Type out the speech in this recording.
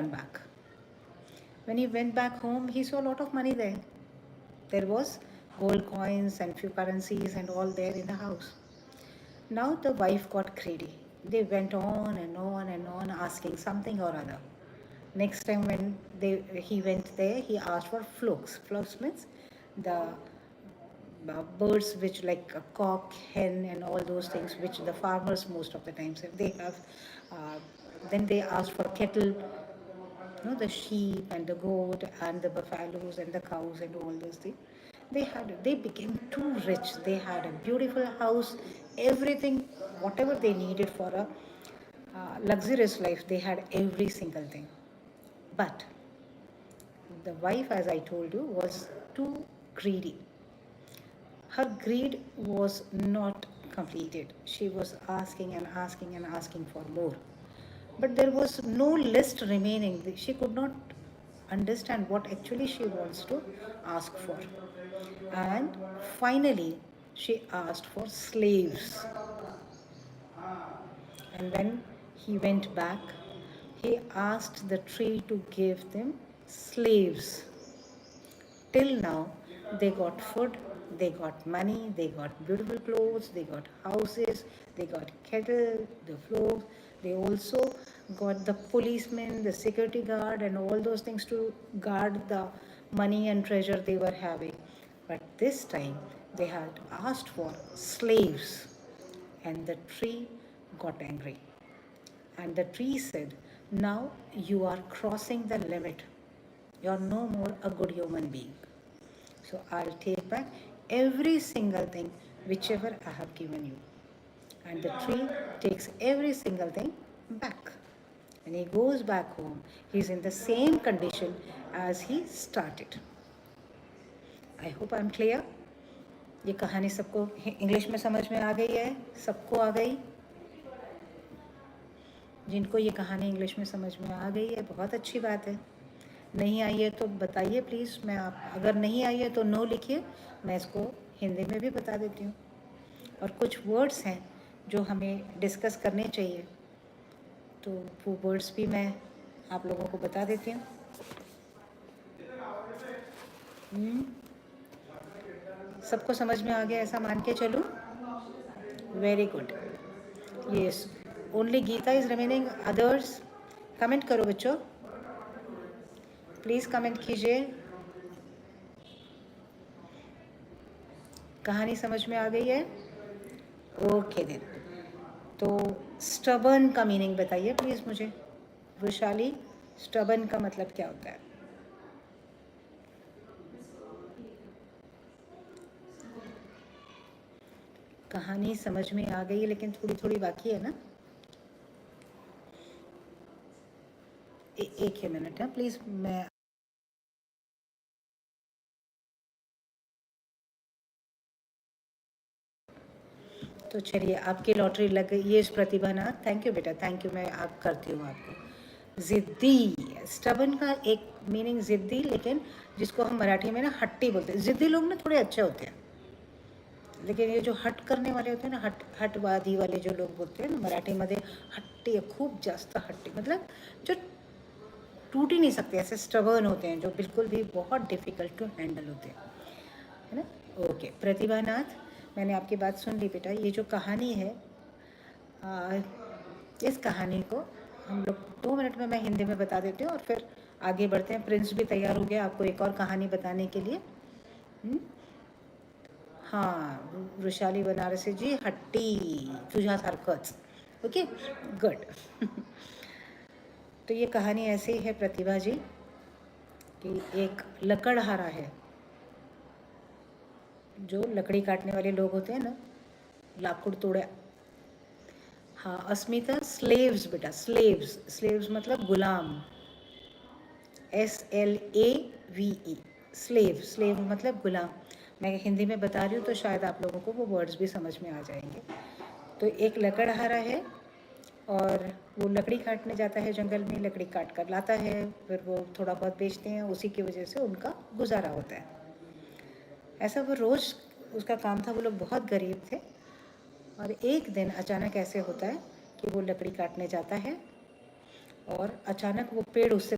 run back. When he went back home, he saw a lot of money there. There was gold coins and few currencies and all there in the house. Now the wife got greedy. They went on and on and on asking something or other. Next time when he went there, he asked for flocks. Flocks means the birds which like a cock, hen and all those things which the farmers most of the times they have. Then they asked for cattle, the sheep and the goat and the buffaloes and the cows and all those things. They became too rich. They had a beautiful house, everything, whatever they needed for a luxurious life. They had every single thing. But the wife, as I told you, was too greedy. Her greed was not completed. She was asking and asking and asking for more. But there was no list remaining. She could not understand what actually she wants to ask for. And finally, she asked for slaves. And when he went back, he asked the tree to give them slaves. Till now, they got food, they got money, they got beautiful clothes, they got houses, they got cattle, the flocks. They also got the policemen, the security guard and all those things to guard the money and treasure they were having. But this time they had asked for slaves, and the tree got angry. And the tree said, now you are crossing the limit. You are no more a good human being. So I'll take back every single thing whichever I have given you. And the tree takes every single thing back. When he goes back home, he's in the same condition as he started. I hope I'm clear. ये कहानी सबको English में समझ में आ गई है? सबको आ गई? जिनको ये कहानी इंग्लिश में समझ में आ गई है, बहुत अच्छी बात है. नहीं आई है तो बताइए प्लीज़. मैं आप अगर नहीं आई है तो नो लिखिए, मैं इसको हिंदी में भी बता देती हूँ. और कुछ वर्ड्स हैं जो हमें डिस्कस करने चाहिए, तो वो वर्ड्स भी मैं आप लोगों को बता देती हूँ. सबको समझ में आ गया ऐसा मान के चलूँ? Very good. Yes, only Gita is remaining. Others comment करो बच्चों, प्लीज़ कमेंट कीजिए. कहानी समझ में आ गई है? Okay then. तो स्टबर्न का मीनिंग बताइए प्लीज़ मुझे. वैशाली, स्टबर्न का मतलब क्या होता है? कहानी समझ में आ गई है लेकिन थोड़ी थोड़ी बाकी है ना. एक ही मिनट है प्लीज़. मैं तो चलिए, आपकी लॉटरी लग गई. ये प्रतिभा ना, थैंक यू बेटा, थैंक यू. मैं आप करती हूँ आपको. ज़िद्दी. स्टबन का एक मीनिंग ज़िद्दी, लेकिन जिसको हम मराठी में ना हट्टी बोलते हैं. ज़िद्दी लोग ना थोड़े अच्छे होते हैं, लेकिन ये जो हट करने वाले होते हैं ना, हटवादी वाले जो लोग बोलते हैं ना मराठीमध्ये, हट्टी, खूब जास्त हट्टी, मतलब जो टूट ही नहीं सकते, ऐसे स्टबर्न होते हैं, जो बिल्कुल भी बहुत डिफ़िकल्ट टू हैंडल होते हैं, है ना. ओके प्रतिभानाथ, मैंने आपकी बात सुन ली बेटा. ये जो कहानी है, इस कहानी को हम लोग 2 मिनट में मैं हिंदी में बता देती हूँ और फिर आगे बढ़ते हैं. प्रिंस भी तैयार हो गया आपको एक और कहानी बताने के लिए. हाँ, वृशाली बनारसी जी, हट्टी तुझ्यासारखंच. Okay good. तो ये कहानी ऐसी है प्रतिभा जी कि एक लकड़हारा है, जो लकड़ी काटने वाले लोग होते हैं ना, लाकुड़ तोड़े. हाँ अस्मिता, स्लेव्स बेटा, स्लेव्स. स्लेव्स मतलब गुलाम. SLAVE, slave. स्लेव मतलब गुलाम. मैं हिंदी में बता रही हूँ तो शायद आप लोगों को वो वर्ड्स भी समझ में आ जाएंगे. तो एक लकड़हारा है और वो लकड़ी काटने जाता है जंगल में, लकड़ी काट कर लाता है, फिर वो थोड़ा बहुत बेचते हैं, उसी की वजह से उनका गुजारा होता है. ऐसा वो रोज़ उसका काम था. वो लोग बहुत गरीब थे और एक दिन अचानक ऐसे होता है कि वो लकड़ी काटने जाता है और अचानक वो पेड़ उससे